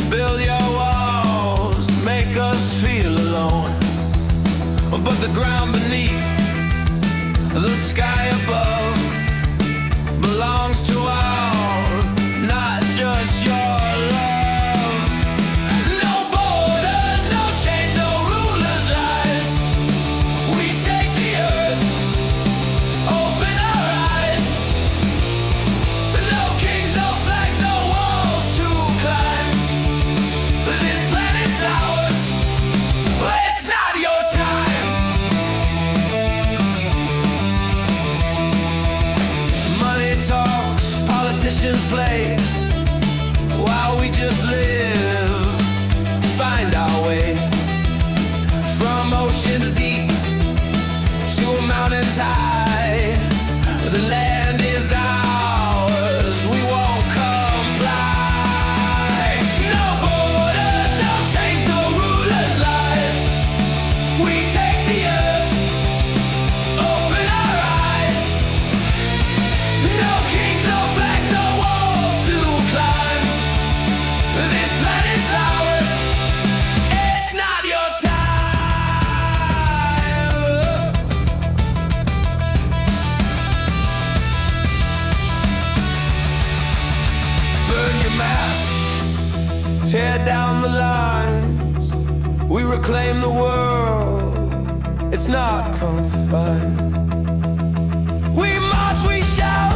Build your walls, make us feel alone. But the ground beneath, the sky above, belongs to all, not just your love. No borders, no chains, no rulers' lies. We take the earth, open our eyes. No kings, no flags, no walls to climb. This planet's ours, but it's not your time. Money talks, politicians play, while we just live, find our way. From oceans deep to mountains high, the land is ours, we won't comply. No borders, no chains, no rulers' lies. We take the earth, open our eyes. No kings, no flags, no walls to climb. This planet's ours, it's not your time. Burn your maps, tear down the lines. We reclaim the world, it's not confined. We march, we shout,